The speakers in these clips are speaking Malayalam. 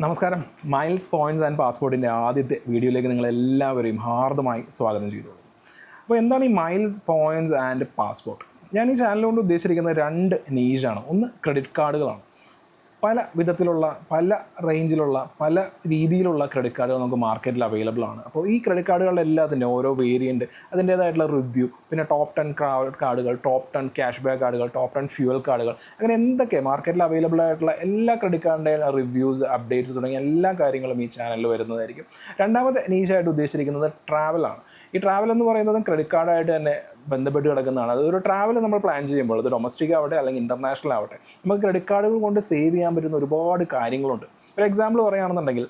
നമസ്കാരം. മൈൽസ് പോയിൻറ്റ്സ് ആൻഡ് പാസ്പോർട്ടിൻ്റെ ആദ്യത്തെ വീഡിയോയിലേക്ക് നിങ്ങളെല്ലാവരെയും ഹാർദമായി സ്വാഗതം ചെയ്തോളൂ. അപ്പോൾ എന്താണ് ഈ മൈൽസ് പോയിൻറ്റ്സ് ആൻഡ് പാസ്പോർട്ട്? ഞാൻ ഈ ചാനൽ കൊണ്ട് ഉദ്ദേശിച്ചിരിക്കുന്നത് രണ്ട് നീഷാണ്. ഒന്ന് ക്രെഡിറ്റ് കാർഡുകളാണ്. പല വിധത്തിലുള്ള, പല റേഞ്ചിലുള്ള, പല രീതിയിലുള്ള ക്രെഡിറ്റ് കാർഡുകൾ നമുക്ക് മാർക്കറ്റിൽ അവൈലബിൾ ആണ്. അപ്പോൾ ഈ ക്രെഡിറ്റ് കാർഡുകളുടെ എല്ലാത്തിൻ്റെ ഓരോ വേരിയൻറ്റ്, അതിൻ്റേതായിട്ടുള്ള റിവ്യൂ, പിന്നെ ടോപ്പ് 10 കാർഡുകൾ, ടോപ്പ് 10 ക്യാഷ് ബാക്ക് കാർഡുകൾ, ടോപ്പ് 10 ഫ്യൂവൽ കാർഡുകൾ, അങ്ങനെ എന്തൊക്കെ മാർക്കറ്റിൽ അവൈലബിൾ ആയിട്ടുള്ള എല്ലാ ക്രെഡിറ്റ് കാർഡിൻ്റെ റിവ്യൂസ്, അപ്ഡേറ്റ്സ് തുടങ്ങിയ എല്ലാ കാര്യങ്ങളും ഈ ചാനലിൽ വരുന്നതായിരിക്കും. രണ്ടാമത്തെ നീഷായിട്ട് ഉദ്ദേശിച്ചിരിക്കുന്നത് ട്രാവലാണ്. ഈ ട്രാവൽ എന്ന് പറയുന്നത് ക്രെഡിറ്റ് കാർഡായിട്ട് തന്നെ ബന്ധപ്പെട്ട് കിടക്കുന്നതാണ്. അതൊരു ട്രാവൽ നമ്മൾ പ്ലാൻ ചെയ്യുമ്പോൾ, അത് ഡൊമസ്റ്റിക് ആവട്ടെ അല്ലെങ്കിൽ ഇൻ്റർനാഷണൽ ആവട്ടെ, നമുക്ക് ക്രെഡിറ്റ് കാർഡുകൾ കൊണ്ട് സേവ് ചെയ്യാൻ പറ്റുന്ന ഒരുപാട് കാര്യങ്ങളുണ്ട്. ഒരു എക്സാമ്പിൾ പറയുകയാണെന്നുണ്ടെങ്കിൽ,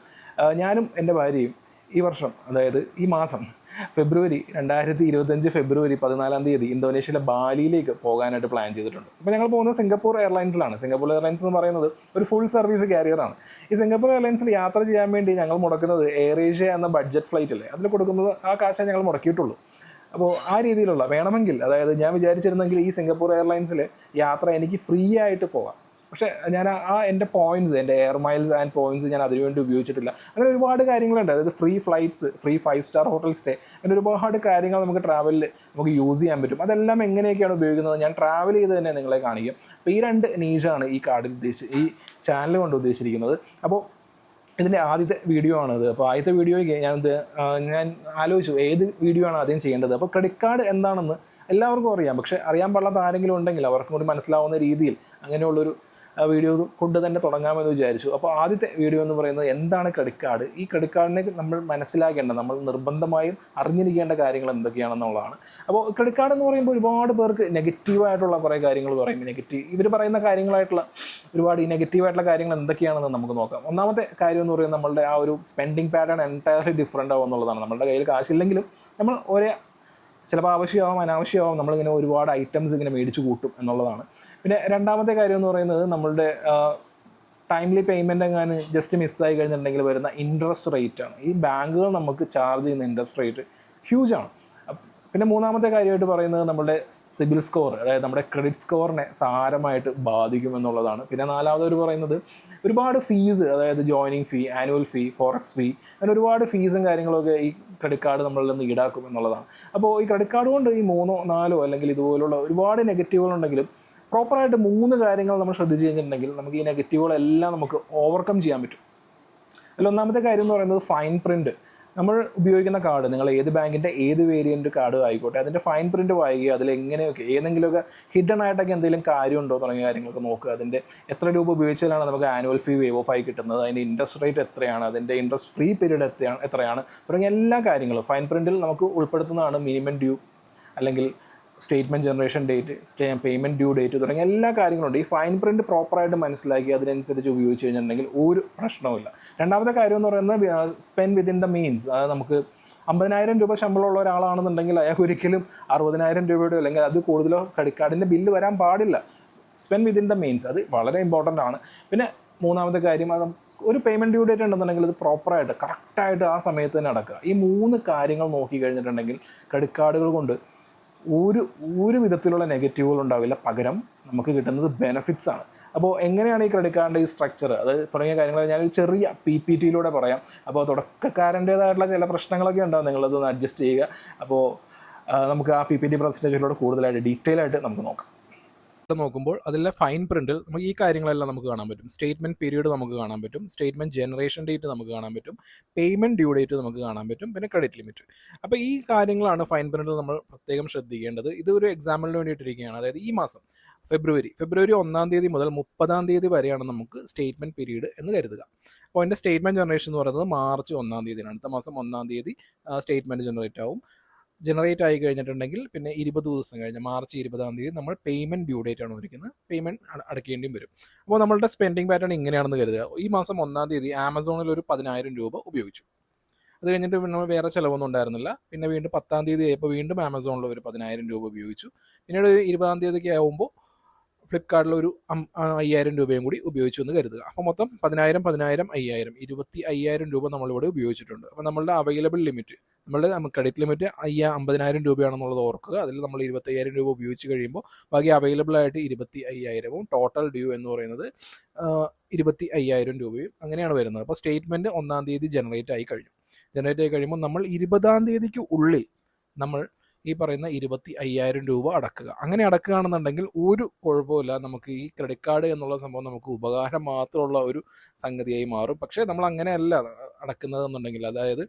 ഞാനും എൻ്റെ ഭാര്യയും ഈ വർഷം, അതായത് ഈ മാസം ഫെബ്രുവരി 2025 ഫെബ്രുവരി 14 ഇന്തോനേഷ്യയിലെ ബാലിയിലേക്ക് പോകാനായിട്ട് പ്ലാൻ ചെയ്തിട്ടുണ്ട്. അപ്പോൾ ഞങ്ങൾ പോകുന്നത് സിംഗപ്പൂർ എയർലൈൻസിലാണ്. സിംഗപ്പൂർ എയർലൈൻസ് എന്ന് പറയുന്നത് ഒരു ഫുൾ സർവീസ് കാരിയറാണ്. ഈ സിംഗപ്പൂർ എയർലൈൻസിൽ യാത്ര ചെയ്യാൻ വേണ്ടി ഞങ്ങൾ മുടക്കുന്നത് എയർ ഏഷ്യ എന്ന ബഡ്ജറ്റ് ഫ്ലൈറ്റില്ലേ, അതിൽ കൊടുക്കുന്നത് ആ കാശേ ഞങ്ങൾ മുടക്കിയിട്ടുള്ളൂ. അപ്പോൾ ആ രീതിയിലുള്ള വേണമെങ്കിൽ, അതായത് ഞാൻ വിചാരിച്ചിരുന്നെങ്കിൽ ഈ സിംഗപ്പൂർ എയർലൈൻസിൽ യാത്ര എനിക്ക് ഫ്രീ ആയിട്ട് പോകാം. പക്ഷേ ഞാൻ എൻ്റെ പോയിൻറ്റ്സ്, എൻ്റെ എയർ മൈൽസ് ആൻഡ് പോയിൻറ്റ്സ് ഞാൻ അതിനുവേണ്ടി ഉപയോഗിച്ചിട്ടില്ല. അങ്ങനെ ഒരുപാട് കാര്യങ്ങളുണ്ട്. അതായത് free flights, free 5 star hotel stay, അങ്ങനെ ഒരുപാട് കാര്യങ്ങൾ നമുക്ക് ട്രാവലിൽ നമുക്ക് യൂസ് ചെയ്യാൻ പറ്റും. അതെല്ലാം എങ്ങനെയൊക്കെയാണ് ഉപയോഗിക്കുന്നത് ഞാൻ ട്രാവൽ ചെയ്ത് തന്നെ നിങ്ങളെ കാണിക്കും. അപ്പോൾ ഈ രണ്ട് നീഷാണ് ഈ കാർഡിൽ ഈ ചാനൽ കൊണ്ട് ഉദ്ദേശിച്ചിരിക്കുന്നത്. അപ്പോൾ ഇതിൻ്റെ ആദ്യത്തെ വീഡിയോ ആണിത്. അപ്പോൾ ആദ്യത്തെ വീഡിയോയ്ക്ക് ഞാൻ ആലോചിച്ചു ഏത് വീഡിയോ ആണ് ആദ്യം ചെയ്യേണ്ടത്. അപ്പോൾ ക്രെഡിറ്റ് കാർഡ് എന്താണെന്ന് എല്ലാവർക്കും അറിയാം, പക്ഷേ അറിയാൻ പാടില്ലാത്ത ആരെങ്കിലും ഉണ്ടെങ്കിൽ അവർക്കും കൂടി മനസ്സിലാവുന്ന രീതിയിൽ അങ്ങനെയുള്ളൊരു വീഡിയോ കൊണ്ട് തന്നെ തുടങ്ങാമെന്ന് വിചാരിച്ചു. അപ്പോൾ ആദ്യത്തെ വീഡിയോ എന്ന് പറയുന്നത് എന്താണ് ക്രെഡിറ്റ് കാർഡ്, ഈ ക്രെഡിറ്റ് കാർഡിനെ നമ്മൾ മനസ്സിലാക്കേണ്ട, നമ്മൾ നിർബന്ധമായും അറിഞ്ഞിരിക്കേണ്ട കാര്യങ്ങൾ എന്തൊക്കെയാണെന്നുള്ളതാണ്. അപ്പോൾ ക്രെഡിറ്റ് കാർഡ് എന്ന് പറയുമ്പോൾ ഒരുപാട് പേർക്ക് നെഗറ്റീവായിട്ടുള്ള കുറേ കാര്യങ്ങൾ പറയും. ഇവർ പറയുന്ന കാര്യങ്ങളായിട്ടുള്ള ഒരുപാട് ഈ നെഗറ്റീവായിട്ടുള്ള കാര്യങ്ങൾ എന്തൊക്കെയാണെന്ന് നമുക്ക് നോക്കാം. ഒന്നാമത്തെ കാര്യം എന്ന് പറയുന്നത് നമ്മളുടെ ആ ഒരു സ്പെൻഡിങ് പാറ്റേൺ എൻറ്റയർലി ഡിഫറെൻ്റ് ആവും എന്നുള്ളതാണ്. നമ്മളുടെ കയ്യിൽ കാശില്ലെങ്കിലും നമ്മൾ ചിലപ്പോൾ ആവശ്യമാവും, അനാവശ്യമാവും, നമ്മളിങ്ങനെ ഒരുപാട് ഐറ്റംസ് ഇങ്ങനെ മേടിച്ച് കൂട്ടും എന്നുള്ളതാണ്. പിന്നെ രണ്ടാമത്തെ കാര്യം എന്ന് പറയുന്നത് നമ്മളുടെ ടൈംലി പേയ്മെൻറ്റ് എങ്ങാനും ജസ്റ്റ് മിസ്സായി കഴിഞ്ഞിട്ടുണ്ടെങ്കിൽ വരുന്ന ഇൻട്രസ്റ്റ് റേറ്റാണ്. ഈ ബാങ്കുകൾ നമുക്ക് ചാർജ് ചെയ്യുന്ന ഇൻട്രസ്റ്റ് റേറ്റ് ഹ്യൂജാണ്. പിന്നെ മൂന്നാമത്തെ കാര്യമായിട്ട് പറയുന്നത് നമ്മുടെ സിബിൽ സ്കോർ, അതായത് നമ്മുടെ ക്രെഡിറ്റ് സ്കോറിനെ സാരമായിട്ട് ബാധിക്കും എന്നുള്ളതാണ്. പിന്നെ നാലാമതൊരു പറയുന്നത് ഒരുപാട് ഫീസ്, അതായത് ജോയിനിങ് ഫീ, ആനുവൽ ഫീ, ഫോറക്സ് ഫീ, അങ്ങനെ ഒരുപാട് ഫീസും കാര്യങ്ങളൊക്കെ ഈ ക്രെഡിറ്റ് കാർഡ് നമ്മളിൽ നിന്ന് ഈടാക്കും എന്നുള്ളതാണ്. അപ്പോൾ ഈ ക്രെഡിറ്റ് കാർഡ് കൊണ്ട് ഈ 3 4 അല്ലെങ്കിൽ ഇതുപോലുള്ള ഒരുപാട് നെഗറ്റീവുകളുണ്ടെങ്കിലും പ്രോപ്പറായിട്ട് 3 കാര്യങ്ങൾ നമ്മൾ ശ്രദ്ധിച്ച് കഴിഞ്ഞിട്ടുണ്ടെങ്കിൽ നമുക്ക് ഈ നെഗറ്റീവുകളെല്ലാം നമുക്ക് ഓവർകം ചെയ്യാൻ പറ്റും. അതിലൊന്നാമത്തെ കാര്യം എന്ന് പറയുന്നത് ഫൈൻ പ്രിൻറ്റ്. നമ്മൾ ഉപയോഗിക്കുന്ന കാർഡ്, നിങ്ങൾ ഏത് ബാങ്കിൻ്റെ ഏത് വേരിയൻറ്റ് കാർഡ് ആയിക്കോട്ടെ, അതിൻ്റെ ഫൈൻ പ്രിൻറ്റ് വായിക്കുക. അതിലെങ്ങനെയൊക്കെ ഏതെങ്കിലുമൊക്കെ ഹിഡൻ ആയിട്ടൊക്കെ എന്തെങ്കിലും കാര്യമുണ്ടോ തുടങ്ങിയ കാര്യങ്ങളൊക്കെ നോക്കുക. അതിൻ്റെ എത്ര രൂപ ഉപയോഗിച്ചാലാണ് നമുക്ക് ആനുവൽ ഫീ വേവ് ഓഫ് ആയി കിട്ടുന്നത്, അതിൻ്റെ ഇൻട്രസ്റ്റ് റേറ്റ് എത്രയാണ്, അതിൻ്റെ ഇൻട്രസ്റ്റ് ഫ്രീ പീരീഡ് എത്രയാണ് തുടങ്ങിയ എല്ലാ കാര്യങ്ങളും ഫൈൻ പ്രിൻറ്റിൽ നമുക്ക് ഉൾപ്പെടുത്തുന്നതാണ്. മിനിമം ഡ്യൂ അല്ലെങ്കിൽ statement generation date, payment due date തുടങ്ങിയ എല്ലാ കാര്യങ്ങളുണ്ട്. ഈ ഫൈൻ പ്രിൻറ്റ് പ്രോപ്പറായിട്ട് മനസ്സിലാക്കി അതിനനുസരിച്ച് ഉപയോഗിച്ച് കഴിഞ്ഞിട്ടുണ്ടെങ്കിൽ ഒരു പ്രശ്നവുമില്ല. രണ്ടാമത്തെ കാര്യം എന്ന് പറയുന്നത് സ്പെൻഡ് വിത്തിൻ ദ മീൻസ്. അതായത് നമുക്ക് 50,000 രൂപ ശമ്പളമുള്ള ഒരാളാണെന്നുണ്ടെങ്കിൽ അയാൾക്ക് ഒരിക്കലും 60,000 രൂപയുടെയോ അല്ലെങ്കിൽ അത് കൂടുതലോ ക്രെഡിറ്റ് കാർഡിൻ്റെ ബില്ല് വരാൻ പാടില്ല. സ്പെൻഡ് വിത്തിൻ ദ മീൻസ്, അത് വളരെ ഇമ്പോർട്ടൻ്റ് ആണ്. പിന്നെ മൂന്നാമത്തെ കാര്യം, അത് ഒരു പേയ്മെൻറ്റ് ഡ്യൂ ഡേറ്റ് ഉണ്ടെന്നുണ്ടെങ്കിൽ അത് പ്രോപ്പറായിട്ട് കറക്റ്റായിട്ട് ആ സമയത്ത് തന്നെ അടക്കുക. ഈ 3 കാര്യങ്ങൾ നോക്കി കഴിഞ്ഞിട്ടുണ്ടെങ്കിൽ ക്രെഡിറ്റ് കാർഡുകൾ കൊണ്ട് ഒരു വിധത്തിലുള്ള നെഗറ്റീവുകൾ ഉണ്ടാവില്ല. പകരം നമുക്ക് കിട്ടുന്നത് ബെനിഫിറ്റ്സ് ആണ്. അപ്പോൾ എങ്ങനെയാണ് ഈ ക്രെഡിറ്റ് കാർഡിൻ്റെ ഈ സ്ട്രക്ചർ, അത് തുടങ്ങിയ കാര്യങ്ങൾ ഞാനൊരു ചെറിയ PPTയിലൂടെ പറയാം. അപ്പോൾ തുടക്കക്കാരൻ്റേതായിട്ടുള്ള ചില പ്രശ്നങ്ങളൊക്കെ ഉണ്ടാകും, നിങ്ങളതൊന്ന് അഡ്ജസ്റ്റ് ചെയ്യുക. അപ്പോൾ നമുക്ക് ആ PPT പ്രസൻറ്റേഷനിലൂടെ കൂടുതലായിട്ട് ഡീറ്റെയിൽ ആയിട്ട് നമുക്ക് നോക്കാം. നോക്കുമ്പോൾ അതിലെ ഫൈൻ പ്രിൻറ്റിൽ നമുക്ക് ഈ കാര്യങ്ങളെല്ലാം നമുക്ക് കാണാൻ പറ്റും. സ്റ്റേറ്റ്മെൻറ്റ് പീരീഡ് നമുക്ക് കാണാൻ പറ്റും, സ്റ്റേറ്റ്മെൻറ്റ് ജനറേഷൻ ഡേറ്റ് നമുക്ക് കാണാൻ പറ്റും, പേയ്മെൻറ്റ് ഡ്യൂ ഡേറ്റ് നമുക്ക് കാണാൻ പറ്റും, പിന്നെ ക്രെഡിറ്റ് ലിമിറ്റ്. അപ്പോൾ ഈ കാര്യങ്ങളാണ് ഫൈൻ പ്രിൻറ്റിൽ നമ്മൾ പ്രത്യേകം ശ്രദ്ധിക്കേണ്ടത്. ഇത് ഒരു എക്സാമ്പിളിന് വേണ്ടിയിട്ടിരിക്കുകയാണ്. അതായത് ഈ മാസം ഫെബ്രുവരി 1 മുതൽ 30 വരെയാണ് നമുക്ക് സ്റ്റേറ്റ്മെൻറ്റ് പീരീഡ് എന്ന് കരുതുക. അപ്പോൾ അതിൻ്റെ സ്റ്റേറ്റ്മെൻറ്റ് ജനറേഷൻ എന്ന് പറയുന്നത് മാർച്ച് 1 അടുത്ത മാസം 1 സ്റ്റേറ്റ്മെൻറ്റ് ജനറേറ്റ് ആയി കഴിഞ്ഞിട്ടുണ്ടെങ്കിൽ പിന്നെ 20 ദിവസം കഴിഞ്ഞ് മാർച്ച് 20 നമ്മൾ പേയ്മെൻറ്റ് ഡ്യൂ ഡേറ്റ് ആണ് വന്നിരിക്കുന്നത്, പേയ്മെൻറ്റ് അടയ്ക്കേണ്ടിയും വരും. അപ്പോൾ നമ്മളുടെ സ്പെൻഡിങ് പാറ്റേൺ ഇങ്ങനെയാണെന്ന് കരുതുക. ഈ മാസം 1 ആമസോണിൽ ഒരു 10,000 രൂപ ഉപയോഗിച്ചു. അത് കഴിഞ്ഞിട്ട് പിന്നെ വേറെ ചിലവൊന്നും ഉണ്ടായിരുന്നില്ല. പിന്നെ വീണ്ടും 10 ആയപ്പോൾ വീണ്ടും ആമസോണിൽ ഒരു 10,000 രൂപ ഉപയോഗിച്ചു. പിന്നീട് 20 ആകുമ്പോൾ ഫ്ലിപ്കാർട്ടിൽ ഒരു 5000 രൂപയും കൂടി ഉപയോഗിച്ചു എന്ന് കരുതുക. അപ്പോൾ മൊത്തം 10,000, 10,000, 5,000, 25,000 രൂപ നമ്മളിവിടെ ഉപയോഗിച്ചിട്ടുണ്ട്. അപ്പോൾ നമ്മളുടെ അവൈലബിൾ ലിമിറ്റ്, നമ്മളുടെ ക്രെഡിറ്റ് ലിമിറ്റ് 50,000 രൂപയാണെന്നുള്ളത് ഓർക്കുക. അതിൽ നമ്മൾ 25,000 രൂപ ഉപയോഗിച്ച് കഴിയുമ്പോൾ ബാക്കി അവൈലബിൾ ആയിട്ട് 25,000-ഉം ടോട്ടൽ ഡ്യൂ എന്ന് പറയുന്നത് 25,000 രൂപയും അങ്ങനെയാണ് വരുന്നത്. അപ്പോൾ സ്റ്റേറ്റ്മെൻറ്റ് 1-ാം തീയതി ജനറേറ്റ് ആയി കഴിയുമ്പോൾ നമ്മൾ 20-ാം തീയതിക്ക് ഉള്ളിൽ നമ്മൾ ഈ പറയുന്ന 25,000 രൂപ അടക്കുക. അങ്ങനെ അടക്കുകയാണെന്നുണ്ടെങ്കിൽ ഒരു കുഴപ്പമില്ല, നമുക്ക് ഈ ക്രെഡിറ്റ് കാർഡ് എന്നുള്ള സംഭവം നമുക്ക് ഉപകാരം മാത്രമുള്ള ഒരു സംഗതിയായി മാറും. പക്ഷേ നമ്മൾ അങ്ങനെയല്ല അടക്കുന്നത് എന്നുണ്ടെങ്കിൽ, അതായത്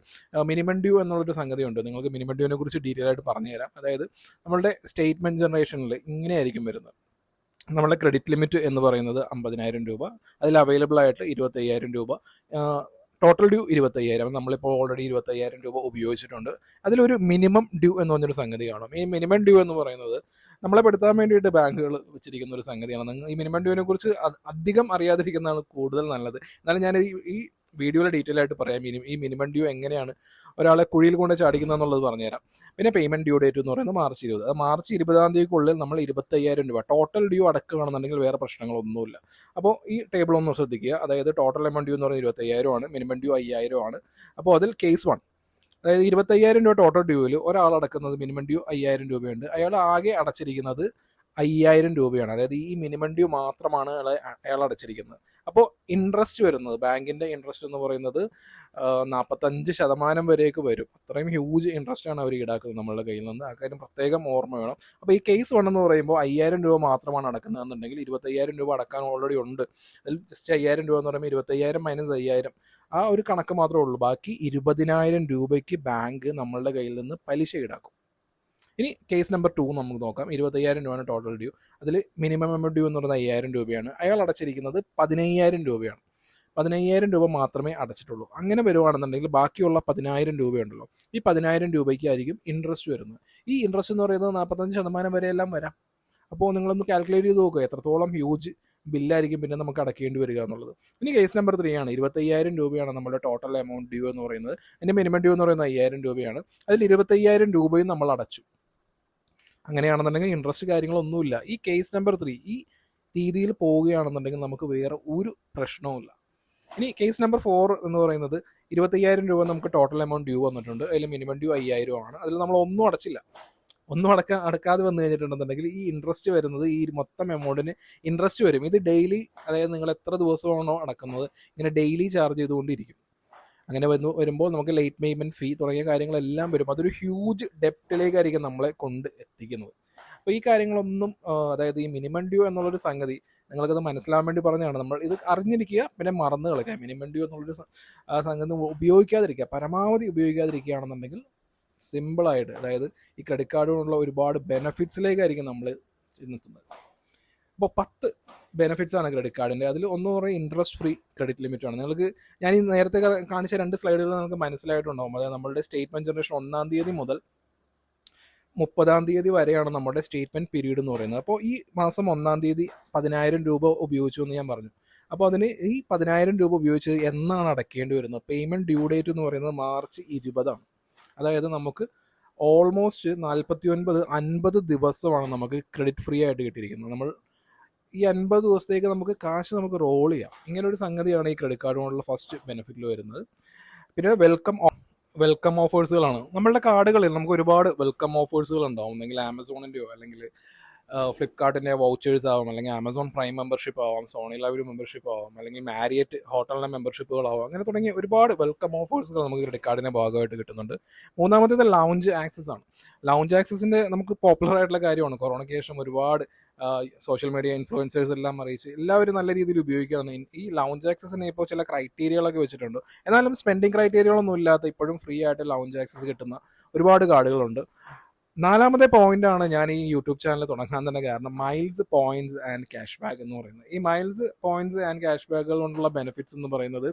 മിനിമം ഡ്യൂ എന്നുള്ളൊരു സംഗതിയുണ്ട്. നിങ്ങൾക്ക് മിനിമം ഡ്യൂവിനെ കുറിച്ച് ഡീറ്റെയിൽ ആയിട്ട് പറഞ്ഞുതരാം. അതായത് നമ്മളുടെ സ്റ്റേറ്റ്മെൻറ്റ് ജനറേഷനിൽ ഇങ്ങനെയായിരിക്കും വരുന്നത്. നമ്മളുടെ ക്രെഡിറ്റ് ലിമിറ്റ് എന്ന് പറയുന്നത് 50,000 രൂപ, അതിൽ അവൈലബിൾ ആയിട്ട് 25,000 രൂപ, ടോട്ടൽ ഡ്യൂ 25,000. നമ്മളിപ്പോൾ ഓൾറെഡി 25,000 രൂപ ഉപയോഗിച്ചിട്ടുണ്ട്. അതിലൊരു മിനിമം ഡ്യൂ എന്ന് പറഞ്ഞൊരു സംഗതി കാണും. ഈ മിനിമം ഡ്യൂ എന്ന് പറയുന്നത് നമ്മളെ പെടുത്താൻ വേണ്ടിയിട്ട് ബാങ്കുകൾ വെച്ചിരിക്കുന്ന ഒരു സംഗതിയാണ്. ഈ മിനിമം ഡ്യൂവിനെ കുറിച്ച് അധികം അറിയാതിരിക്കുന്നതാണ് കൂടുതൽ നല്ലത്. എന്നാലും ഞാൻ ഈ വീഡിയോയിൽ ഡീറ്റെയിൽ ആയിട്ട് പറയാം ഈ മിനിമം ഡ്യൂ എങ്ങനെയാണ് ഒരാളെ കുഴിയിൽ കൊണ്ട് ചാടിക്കുന്നതെന്നുള്ളത് പറഞ്ഞുതരാം. പിന്നെ പേയ്മെൻറ്റ് ഡ്യൂ ഡേറ്റ് എന്ന് പറയുന്നത് മാർച്ച് 20. അത് മാർച്ച് 20-ാം തീയതിക്കുള്ളിൽ നമ്മൾ 25,000 രൂപ ടോട്ടൽ ഡ്യൂ അടക്കുകയാണെന്നുണ്ടെങ്കിൽ വേറെ പ്രശ്നങ്ങളൊന്നുമില്ല. അപ്പോൾ ഈ ടേബിൾ ഒന്ന് ശ്രദ്ധിക്കുക. അതായത് ടോട്ടൽ എമൗണ്ട് ഡ്യൂ എന്ന് പറയുന്നത് 25,000 ആണ്, മിനിമം ഡ്യൂ 5,000 ആണ്. അപ്പോൾ അതിൽ കേസ് 1, അതായത് 25,000 രൂപ ടോട്ടൽ ഡ്യൂവിൽ ഒരാൾ അടക്കുന്നത് മിനിമം ഡ്യൂ 5,000 രൂപയുണ്ട്. അയാൾ ആകെ അടച്ചിരിക്കുന്നത് 5,000 രൂപയാണ്. അതായത് ഈ മിനിമം ഡ്യൂ മാത്രമാണ് അയാൾ അടച്ചിരിക്കുന്നത്. അപ്പോൾ ഇൻട്രസ്റ്റ് വരുന്നത്, ബാങ്കിൻ്റെ ഇൻട്രസ്റ്റ് എന്ന് പറയുന്നത് 45% വരെയൊക്കെ വരും. അത്രയും ഹ്യൂജ് ഇൻട്രസ്റ്റ് ആണ് അവർ ഈടാക്കുന്നത് നമ്മളുടെ കയ്യിൽ നിന്ന്. ആ കാര്യം പ്രത്യേകം ഓർമ്മ വേണം. അപ്പോൾ ഈ കേസ് 1 എന്ന് പറയുമ്പോൾ 5,000 രൂപ മാത്രമാണ് അടക്കുന്നതെന്നുണ്ടെങ്കിൽ 25,000 രൂപ അടക്കാൻ ഓൾറെഡി ഉണ്ട്. അതിൽ ജസ്റ്റ് 5,000 രൂപ എന്ന് പറയുമ്പോൾ 25,000 മൈനസ് 5,000 ആ ഒരു കണക്ക് മാത്രമേ ഉള്ളൂ. ബാക്കി 20,000 രൂപയ്ക്ക് ബാങ്ക് നമ്മളുടെ കയ്യിൽ നിന്ന് പലിശ ഈടാക്കും. ഇനി കേസ് നമ്പർ 2 നമുക്ക് നോക്കാം. 25,000 രൂപയാണ് ടോട്ടൽ ഡ്യൂ. അതിൽ മിനിമം എമൗണ്ട് ഡ്യൂ എന്ന് പറയുന്നത് 5,000 രൂപയാണ്. അയാൾ അടച്ചിരിക്കുന്നത് 15,000 രൂപയാണ്. 15,000 രൂപ മാത്രമേ അടച്ചിട്ടുള്ളൂ. അങ്ങനെ വരുവാണെന്നുണ്ടെങ്കിൽ ബാക്കിയുള്ള 10,000 രൂപയുണ്ടല്ലോ, ഈ 10,000 രൂപയ്ക്കായിരിക്കും ഇൻട്രസ്റ്റ് വരുന്നത്. ഈ ഇൻട്രസ്റ്റ് എന്ന് പറയുന്നത് 45% വരെയെല്ലാം വരാം. അപ്പോൾ നിങ്ങളൊന്ന് കാൽക്കുലേറ്റ് ചെയ്ത് നോക്കുക എത്രത്തോളം ഹ്യൂജ് ബില്ലായിരിക്കും പിന്നെ നമുക്ക് അടക്കേണ്ടി വരിക എന്നുള്ളത്. ഇനി കേസ് നമ്പർ 3 ആണ്. 25,000 രൂപയാണ് നമ്മുടെ ടോട്ടൽ എമൗണ്ട് ഡ്യൂ എന്ന് പറയുന്നത്. അതിൻ്റെ മിനിമം ഡ്യൂ എന്ന് പറയുന്നത് 5,000 രൂപയാണ്. അതിൽ 25,000 രൂപയും നമ്മൾ അടച്ചു. അങ്ങനെയാണെന്നുണ്ടെങ്കിൽ ഇൻട്രസ്റ്റ് കാര്യങ്ങളൊന്നുമില്ല. ഈ കേസ് നമ്പർ 3 ഈ രീതിയിൽ പോവുകയാണെന്നുണ്ടെങ്കിൽ നമുക്ക് വേറെ ഒരു പ്രശ്നവുമില്ല. ഇനി കേസ് നമ്പർ 4 എന്ന് പറയുന്നത് 25,000 രൂപ നമുക്ക് ടോട്ടൽ എമൗണ്ട് ഡ്യൂ വന്നിട്ടുണ്ട്. അതിൽ മിനിമം ഡ്യൂ 5,000 ആണ്. അതിൽ നമ്മൾ ഒന്നും അടച്ചില്ല. ഒന്നും അടക്കാതെ വന്നു കഴിഞ്ഞിട്ടുണ്ടെന്നുണ്ടെങ്കിൽ ഈ ഇൻട്രസ്റ്റ് വരുന്നത്, ഈ മൊത്തം എമൗണ്ടിന് ഇൻട്രസ്റ്റ് വരും. ഇത് ഡെയിലി, അതായത് നിങ്ങൾ എത്ര ദിവസമാണോ അടക്കുന്നത് ഇങ്ങനെ ഡെയിലി ചാർജ് ചെയ്തുകൊണ്ടിരിക്കും. അങ്ങനെ വരുമ്പോൾ നമുക്ക് ലേറ്റ് പേയ്മെൻറ്റ് ഫീ തുടങ്ങിയ കാര്യങ്ങളെല്ലാം വരും. അതൊരു ഹ്യൂജ് ഡെപ്റ്റിലേക്കായിരിക്കും നമ്മളെ കൊണ്ട് എത്തിക്കുന്നത്. അപ്പോൾ ഈ കാര്യങ്ങളൊന്നും, അതായത് ഈ മിനിമം ഡ്യൂ എന്നുള്ളൊരു സംഗതി നിങ്ങൾക്കത് മനസ്സിലാവാൻ വേണ്ടി പറഞ്ഞതാണ്. നമ്മൾ ഇത് അറിഞ്ഞിരിക്കുക, പിന്നെ മറന്നു കളയുക. മിനിമം ഡ്യൂ എന്നുള്ളൊരു സംഗതി ഉപയോഗിക്കാതിരിക്കുക, പരമാവധി ഉപയോഗിക്കാതിരിക്കുകയാണെന്നുണ്ടെങ്കിൽ സിമ്പിളായിട്ട്, അതായത് ഈ ക്രെഡിറ്റ് കാർഡുകൊണ്ടുള്ള ഒരുപാട് ബെനഫിറ്റ്സിലേക്കായിരിക്കും നമ്മൾ ചെന്നെത്തുന്നത്. അപ്പോൾ 10 ബെനിഫിറ്റ്സ് ആണ് ക്രെഡിറ്റ് കാർഡിൻ്റെ. അതിൽ ഒന്ന് പറയുന്നത് ഇൻട്രസ്റ്റ് ഫ്രീ ക്രെഡിറ്റ് ലിമിറ്റാണ്. നിങ്ങൾക്ക് ഞാൻ ഈ നേരത്തെ കാണിച്ച 2 സ്ലൈഡുകൾ നിങ്ങൾക്ക് മനസ്സിലായിട്ടുണ്ടാകും. അതായത് നമ്മളുടെ സ്റ്റേറ്റ്മെൻറ്റ് ജനറേഷൻ 1-ാം തീയതി മുതൽ 30-ാം തീയതി വരെയാണ് നമ്മുടെ സ്റ്റേറ്റ്മെൻറ്റ് പീരീഡ് എന്ന് പറയുന്നത്. അപ്പോൾ ഈ മാസം 1-ാം തീയതി 10,000 രൂപ ഉപയോഗിച്ചു എന്ന് ഞാൻ പറഞ്ഞു. അപ്പോൾ അതിന് ഈ 10,000 രൂപ ഉപയോഗിച്ച് എന്നാണ് അടയ്ക്കേണ്ടി വരുന്നത്? പേയ്മെൻറ്റ് ഡ്യൂ ഡേറ്റ് എന്ന് പറയുന്നത് മാർച്ച് 20 ആണ്. അതായത് നമുക്ക് ഓൾമോസ്റ്റ് 49-50 ദിവസമാണ് നമുക്ക് ക്രെഡിറ്റ് ഫ്രീ ആയിട്ട് കിട്ടിയിരിക്കുന്നത്. നമ്മൾ ഈ 50 ദിവസത്തേക്ക് നമുക്ക് കാശ് നമുക്ക് റോൾ ചെയ്യാം. ഇങ്ങനെ ഒരു സംഗതിയാണ് ഈ ക്രെഡിറ്റ് കാർഡ് കൊണ്ടുള്ള ഫസ്റ്റ് ബെനിഫിറ്റിൽ വരുന്നത്. പിന്നെ വെൽക്കം ഓഫേഴ്സുകളാണ്. നമ്മളുടെ കാർഡുകളിൽ നമുക്ക് ഒരുപാട് വെൽക്കം ഓഫേഴ്സുകൾ ഉണ്ടാവും. ഒന്നെങ്കിൽ ആമസോണിൻ്റെയോ അല്ലെങ്കിൽ ഫ്ലിപ്കാർട്ടിൻ്റെ വൗച്ചേഴ്സ് ആവാം, അല്ലെങ്കിൽ ആമസോൺ പ്രൈം മെമ്പർഷിപ്പ് ആവാം, സോണി ലൈവ് മെമ്പർഷിപ്പ് ആവാം, അല്ലെങ്കിൽ മാരിയറ്റ് ഹോട്ടലിൻ്റെ മെമ്പർഷിപ്പുകളാവാം. അങ്ങനെ തുടങ്ങിയ ഒരുപാട് വെൽക്കം ഓഫേഴ്സുകൾ നമുക്ക് ക്രെഡിറ്റ് കാർഡിൻ്റെ ഭാഗമായിട്ട് കിട്ടുന്നുണ്ട്. മൂന്നാമത്തേത് ലൗഞ്ച് ആക്സസ് ആണ്. ലൗഞ്ച് ആക്സസിൻ്റെ നമുക്ക് പോപ്പുലർ ആയിട്ടുള്ള കാര്യമാണ്. കൊറോണയ്ക്ക് ശേഷം ഒരുപാട് സോഷ്യൽ മീഡിയ ഇൻഫ്ലുവൻസേഴ്സ് എല്ലാം അറിയിച്ച് എല്ലാവരും നല്ല രീതിയിൽ ഉപയോഗിക്കുകയാണ്. ഈ ലൗഞ്ച് ആക്സസിന് ഇപ്പോൾ ചില ക്രൈറ്റീരിയകളൊക്കെ വെച്ചിട്ടുണ്ട്. എന്നാലും സ്പെൻഡിങ് ക്രൈറ്റീരിയകളൊന്നും ഇല്ലാത്ത ഇപ്പോഴും ഫ്രീ ആയിട്ട് ലൗഞ്ച് ആക്സസ് കിട്ടുന്ന ഒരുപാട് കാർഡുകളുണ്ട്. 4-ാമത്തെ പോയിന്റാണ് ഞാൻ ഈ യൂട്യൂബ് ചാനൽ തുടങ്ങാൻ തന്നെ കാരണം, miles points and cash back എന്ന് പറയുന്നത്. ഈ മൈൽസ് പോയിന്റ്സ് ആൻഡ് ക്യാഷ് ബാക്കുകൾ കൊണ്ടുള്ള ബെനിഫിറ്റ്സ് എന്ന് പറയുന്നത്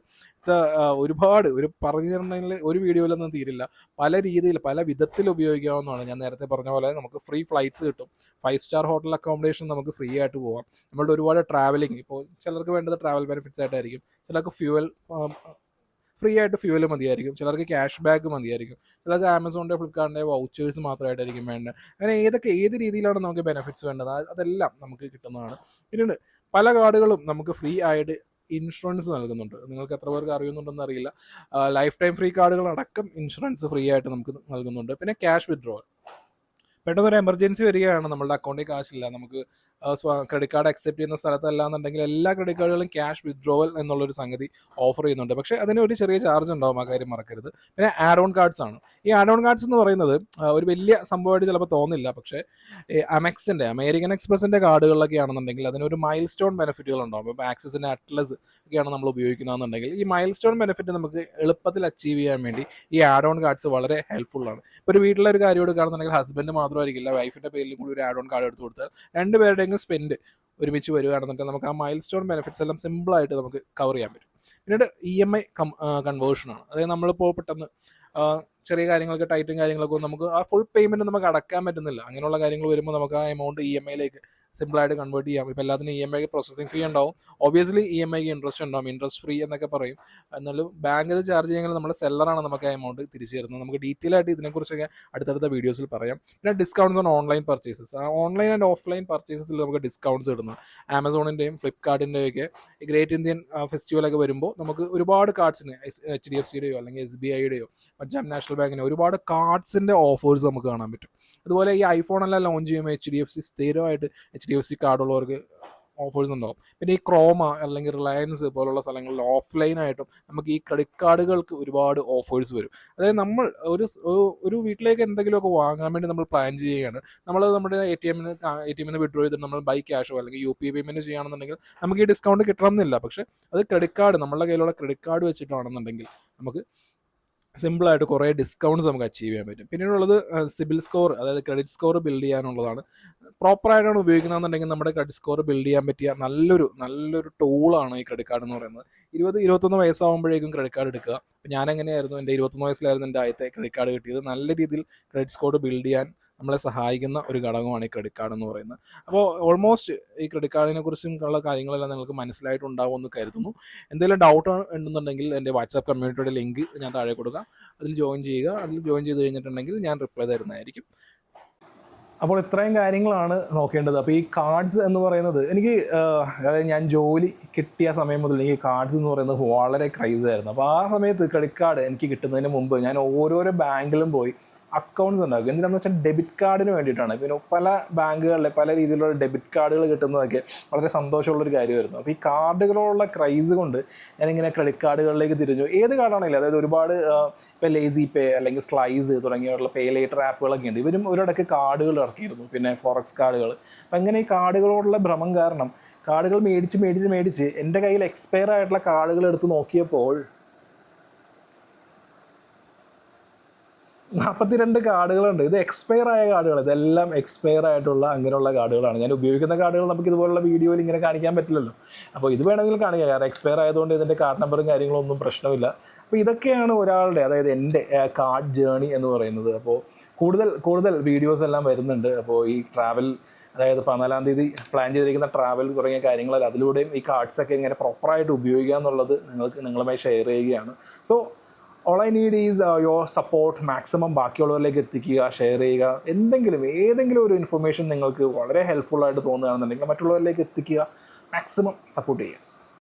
ഒരുപാട് പറഞ്ഞിട്ടുണ്ടെങ്കിൽ ഒരു വീഡിയോയിലൊന്നും തീരില്ല. പല രീതിയിൽ പല വിധത്തിൽ ഉപയോഗിക്കാവുന്നതാണ്. ഞാൻ നേരത്തെ പറഞ്ഞ പോലെ നമുക്ക് ഫ്രീ ഫ്ലൈറ്റ്സ് കിട്ടും, 5 സ്റ്റാർ ഹോട്ടൽ അക്കോമഡേഷൻ നമുക്ക് ഫ്രീ ആയിട്ട് പോകാം. നമ്മളുടെ ഒരുപാട് ട്രാവലിംഗ്, ഇപ്പോൾ ചിലർക്ക് വേണ്ടത് ട്രാവൽ ബെനിഫിറ്റ്സ് ആയിട്ടായിരിക്കും, ചിലർക്ക് ഫ്രീ ആയിട്ട് ഫ്യൂവൽ മതിയായിരിക്കും, ചിലർക്ക് ക്യാഷ് ബാക്ക് മതിയായിരിക്കും, ചിലർക്ക് ആമസോണിൻ്റെ ഫ്ലിപ്കാർട്ടിൻ്റെ വൗച്ചേഴ്സ് മാത്രമായിട്ടായിരിക്കും വേണ്ടത്. അങ്ങനെ ഏത് രീതിയിലാണ് നമുക്ക് ബെനിഫിറ്റ്സ് വേണ്ടത് അതെല്ലാം നമുക്ക് കിട്ടുന്നതാണ്. പിന്നീട് പല കാർഡുകളും നമുക്ക് ഫ്രീ ആയിട്ട് ഇൻഷുറൻസ് നൽകുന്നുണ്ട്. നിങ്ങൾക്ക് എത്ര പേർക്ക് അറിയുന്നുണ്ടെന്ന് അറിയില്ല. ലൈഫ് ടൈം ഫ്രീ കാർഡുകളടക്കം ഇൻഷുറൻസ് ഫ്രീ ആയിട്ട് നമുക്ക് നൽകുന്നുണ്ട്. പിന്നെ ക്യാഷ് വിത്ഡ്രോവൽ, പെട്ടെന്നൊരു എമർജൻസി വരികയാണ്, നമ്മളുടെ അക്കൗണ്ടിൽ കാശില്ല, നമുക്ക് ക്രെഡിറ്റ് കാർഡ് അക്സെപ്റ്റ് ചെയ്യുന്ന സ്ഥലത്തല്ല എന്നുണ്ടെങ്കിൽ എല്ലാ ക്രെഡിറ്റ് കാർഡുകളും ക്യാഷ് വിത്ഡ്രോവൽ എന്നുള്ളൊരു സംഗതി ഓഫർ ചെയ്യുന്നുണ്ട്. പക്ഷേ അതിന് ഒരു ചെറിയ ചാർജ് ഉണ്ടാവും, ആ കാര്യം മറക്കരുത്. പിന്നെ ആഡ് ഓൺ കാർഡ്സ് ആണ്. ഈ ആഡ് ഓൺ കാർഡ്സ് എന്ന് പറയുന്നത് ഒരു വലിയ സംഭവമായിട്ട് ചിലപ്പോൾ തോന്നില്ല, പക്ഷേ അമെക്സിൻ്റെ, അമേരിക്കൻ എക്സ്പ്രസിൻ്റെ കാർഡുകളിലൊക്കെ ആണെന്നുണ്ടെങ്കിൽ അതിനൊരു മൈൽ സ്റ്റോൺ ബെനിഫിറ്റുകൾ ഉണ്ടാവും. ഇപ്പോൾ ആക്സിസിൻ്റെ അറ്റ്ലസ് ഒക്കെയാണ് നമ്മൾ ഉപയോഗിക്കുന്നതെന്നുണ്ടെങ്കിൽ ഈ മൈൽ സ്റ്റോൺ ബെനിഫിറ്റ് നമുക്ക് എളുപ്പത്തിൽ അച്ചീവ് ചെയ്യാൻ വേണ്ടി ഈ ആഡ് ഓൺ കാർഡ്സ് വളരെ ഹെൽപ്ഫുള്ളാണ്. ഇപ്പോൾ ഒരു വീട്ടിലൊരു കാര്യം എടുക്കുകയാണെന്നുണ്ടെങ്കിൽ ഹസ്ബൻഡ് മാത്രമായിരിക്കില്ല, വൈഫിൻ്റെ പേരിൽ കൂടി ഒരു ആഡ് ഓൺ കാർഡ് എടുത്ത് കൊടുത്താൽ രണ്ടുപേരുടെയും സ്പെൻഡ് ഒരുമിച്ച് വരികയാണെന്നുണ്ടെങ്കിൽ നമുക്ക് ആ മൈൽ സ്റ്റോൺ ബെനിഫിറ്റ്സ് എല്ലാം സിമ്പിളായിട്ട് നമുക്ക് കവർ ചെയ്യാൻ പറ്റും. പിന്നീട് EMI കൺവേർഷനാണ്. അതായത് നമ്മളിപ്പോൾ പെട്ടെന്ന് ചെറിയ കാര്യങ്ങളൊക്കെ ടൈറ്റും കാര്യങ്ങളൊക്കെ നമുക്ക് ആ ഫുൾ പേയ്മെൻറ്റ് നമുക്ക് അടക്കാൻ പറ്റുന്നില്ല, അങ്ങനെയുള്ള കാര്യങ്ങൾ വരുമ്പോൾ നമുക്ക് ആ എമൗണ്ട് EMIയിലേക്ക് സിമ്പിളായിട്ട് കൺവേർട്ട് ചെയ്യാം. ഇപ്പോൾ എല്ലാത്തിനും EMI പ്രോസസ്സിംഗ് ഫീ ഉണ്ടാവും, ഒബ്വിയസ്ലി EMIക്ക് ഇൻട്രസ്റ്റ് ഉണ്ടാവും, ഇൻട്രസ്റ്റ് ഫ്രീ എന്നൊക്കെ പറയും. എന്നാലും ബാങ്ക് ഇത് ചാർജ് ചെയ്യുമെങ്കിൽ നമ്മുടെ സെല്ലറാണ് നമുക്ക് ആ എമൗണ്ട് തിരിച്ചു തരുന്നത്. നമുക്ക് ഡീറ്റെയിൽ ആയിട്ട് ഇതിനെക്കുറിച്ചൊക്കെ അടുത്തടുത്ത വീഡിയോസിൽ പറയാം. പിന്നെ discounts on online purchases, online and offline പർച്ചേസസിൽ നമുക്ക് ഡിസ്കൗണ്ട്സ് ഇടുന്നു. ആമസോണിൻ്റെയും ഫ്ലിപ്കാർട്ടിൻ്റെയും ഒക്കെ ഗ്രേറ്റ് ഇന്ത്യൻ ഫെസ്റ്റിവലൊക്കെ വരുമ്പോൾ നമുക്ക് ഒരുപാട് കാർഡ്സിന് HDFCയുടെയോ അല്ലെങ്കിൽ SBIയുടെയോ പഞ്ചാബ് നാഷണൽ ബാങ്കിൻ്റെ ഒരുപാട് കാർഡ്സിൻ്റെ ഓഫേഴ്സ് നമുക്ക് കാണാൻ പറ്റും. അതുപോലെ ഈ ഐഫോൺ എല്ലാം ലോഞ്ച് ചെയ്യുമ്പോൾ HDFC സ്ഥിരമായിട്ട് HDFC കാർഡുള്ളവർക്ക് ഓഫേഴ്സ് ഉണ്ടാവും. പിന്നെ ഈ ക്രോമ അല്ലെങ്കിൽ റിലയൻസ് പോലുള്ള സ്ഥലങ്ങളിൽ ഓഫ്ലൈനായിട്ടും നമുക്ക് ഈ ക്രെഡിറ്റ് കാർഡുകൾക്ക് ഒരുപാട് ഓഫേഴ്സ് വരും. അതായത് നമ്മൾ ഒരു വീട്ടിലേക്ക് എന്തെങ്കിലുമൊക്കെ വാങ്ങാൻ വേണ്ടി നമ്മൾ പ്ലാൻ ചെയ്യുകയാണ്, നമ്മൾ നമ്മുടെ ATM വിഡ്രോ ചെയ്തിട്ട് നമ്മൾ ബൈ ക്യാഷോ അല്ലെങ്കിൽ UPI പേയ്മെൻറ്റ് ചെയ്യുകയാണെന്നുണ്ടെങ്കിൽ നമുക്ക് ഈ ഡിസ്കൗണ്ട് കിട്ടണമെന്നില്ല. പക്ഷേ അത് ക്രെഡിറ്റ് കാർഡ്, നമ്മളുടെ കയ്യിലുള്ള ക്രെഡിറ്റ് കാർഡ് വെച്ചിട്ടാണെന്നുണ്ടെങ്കിൽ നമുക്ക് സിമ്പിളായിട്ട് കുറേ ഡിസ്കൗണ്ട്സ് നമുക്ക് അച്ചീവ് ചെയ്യാൻ പറ്റും. പിന്നീടുള്ളത് സിബിൽ സ്കോർ, അതായത് ക്രെഡിറ്റ് സ്കോർ ബിൽഡ് ചെയ്യാനുള്ളതാണ്. പ്രോപ്പറായിട്ടാണ് ഉപയോഗിക്കുന്നതെന്നുണ്ടെങ്കിൽ നമ്മുടെ ക്രെഡിറ്റ് സ്കോർ ബിൽഡ് ചെയ്യാൻ പറ്റിയ നല്ലൊരു ടൂളാണ് ഈ ക്രെഡിറ്റ് കാർഡ് എന്ന് പറയുന്നത്. 20-21 വയസ്സാകുമ്പോഴേക്കും ക്രെഡിറ്റ് കാർഡ് എടുക്കുക. അപ്പോൾ ഞാനെങ്ങനെയായിരുന്നു, എൻ്റെ 21 വയസ്സിലായിരുന്നു എൻ്റെ ആദ്യത്തെ ക്രെഡിറ്റ് കാർഡ് കിട്ടിയത്. നല്ല രീതിയിൽ ക്രെഡിറ്റ് സ്കോർ ബിൽഡ് ചെയ്യാൻ നമ്മളെ സഹായിക്കുന്ന ഒരു ഘടകമാണ് ഈ ക്രെഡിറ്റ് കാർഡ് എന്ന് പറയുന്നത്. അപ്പോൾ ഓൾമോസ്റ്റ് ഈ ക്രെഡിറ്റ് കാർഡിനെ കുറിച്ചും ഉള്ള കാര്യങ്ങളെല്ലാം നിങ്ങൾക്ക് മനസ്സിലായിട്ടുണ്ടാവുമെന്ന് കരുതുന്നു. എന്തെങ്കിലും ഡൗട്ട് ഉണ്ടെന്നുണ്ടെങ്കിൽ എൻ്റെ വാട്സാപ്പ് കമ്മ്യൂണിറ്റിയുടെ ലിങ്ക് ഞാൻ താഴെ കൊടുക്കാം, അതിൽ ജോയിൻ ചെയ്യുക. അതിൽ ജോയിൻ ചെയ്ത് കഴിഞ്ഞിട്ടുണ്ടെങ്കിൽ ഞാൻ റിപ്ലൈ തരുന്നതായിരിക്കും. അപ്പോൾ ഇത്രയും കാര്യങ്ങളാണ് നോക്കേണ്ടത്. അപ്പോൾ ഈ കാർഡ്സ് എന്ന് പറയുന്നത് എനിക്ക് അതായത് ഞാൻ ജോലി കിട്ടിയ സമയം മുതൽ എനിക്ക് കാർഡ്സ് എന്ന് പറയുന്നത് വളരെ ക്രൈസ് ആയിരുന്നു. അപ്പോൾ ആ സമയത്ത് ക്രെഡിറ്റ് കാർഡ് എനിക്ക് കിട്ടുന്നതിന് മുമ്പ് ഞാൻ ഓരോരോ ബാങ്കിലും പോയി അക്കൗണ്ട്സ് ഉണ്ടാക്കും. എന്തിനാന്ന് വെച്ചാൽ ഡെബിറ്റ് കാർഡിന് വേണ്ടിയിട്ടാണ്. പിന്നെ പല ബാങ്കുകളിലെ പല രീതിയിലുള്ള ഡെബിറ്റ് കാർഡുകൾ കിട്ടുന്നതൊക്കെ വളരെ സന്തോഷമുള്ളൊരു കാര്യമായിരുന്നു. അപ്പോൾ ഈ കാർഡുകളോടുള്ള ക്രൈസ് കൊണ്ട് ഞാനിങ്ങനെ ക്രെഡിറ്റ് കാർഡുകളിലേക്ക് തിരിഞ്ഞു. ഏത് കാർഡാണെങ്കിലും, അതായത് ഒരുപാട് ഇപ്പോൾ ലേസി പേ അല്ലെങ്കിൽ സ്ലൈസ് തുടങ്ങിയുള്ള പേ ലേറ്റർ ആപ്പുകളൊക്കെ ഉണ്ട്. ഇവരും ഒരിടയ്ക്ക് കാർഡുകൾ ഇറക്കിയിരുന്നു, പിന്നെ ഫോറക്സ് കാർഡുകൾ. അപ്പം അങ്ങനെ ഈ കാർഡുകളോടുള്ള ഭ്രമം കാരണം കാർഡുകൾ മേടിച്ച് എൻ്റെ കയ്യിൽ എക്സ്പയർ ആയിട്ടുള്ള കാർഡുകൾ എടുത്ത് നോക്കിയപ്പോൾ 42 കാർഡുകളുണ്ട്. ഇത് എക്സ്പയർ ആയ കാർഡുകൾ, ഇതെല്ലാം എക്സ്പയർ ആയിട്ടുള്ള അങ്ങനെയുള്ള കാർഡുകളാണ്. ഞാൻ ഉപയോഗിക്കുന്ന കാർഡുകൾ നമുക്ക് ഇതുപോലുള്ള വീഡിയോയിൽ ഇങ്ങനെ കാണിക്കാൻ പറ്റില്ലല്ലോ. അപ്പോൾ ഇത് വേണമെങ്കിൽ കാണിക്കാം, കാരണം എക്സ്പയർ ആയതുകൊണ്ട് ഇതിൻ്റെ കാർഡ് നമ്പറും കാര്യങ്ങളൊന്നും പ്രശ്നമില്ല. അപ്പോൾ ഇതൊക്കെയാണ് ഒരാളുടെ, അതായത് എൻ്റെ കാർഡ് ജേണി എന്ന് പറയുന്നത്. അപ്പോൾ കൂടുതൽ വീഡിയോസ് എല്ലാം വരുന്നുണ്ട്. അപ്പോൾ ഈ ട്രാവൽ, അതായത് 14-ാം തീയതി പ്ലാൻ ചെയ്തിരിക്കുന്ന ട്രാവൽ തുടങ്ങിയ കാര്യങ്ങളല്ല, അതിലൂടെയും ഈ കാർഡ്സൊക്കെ ഇങ്ങനെ പ്രോപ്പറായിട്ട് ഉപയോഗിക്കുക എന്നുള്ളത് നിങ്ങളുമായി ഷെയർ ചെയ്യുകയാണ്. So all I need is your support. Maximum ബാക്കിയുള്ളവരിലേക്ക് എത്തിക്കുക, ഷെയർ ചെയ്യുക. ഏതെങ്കിലും ഒരു ഇൻഫർമേഷൻ നിങ്ങൾക്ക് വളരെ ഹെൽപ്ഫുള്ളായിട്ട് തോന്നുകയാണെന്നുണ്ടെങ്കിൽ മറ്റുള്ളവരിലേക്ക് എത്തിക്കുക, മാക്സിമം സപ്പോർട്ട് ചെയ്യുക.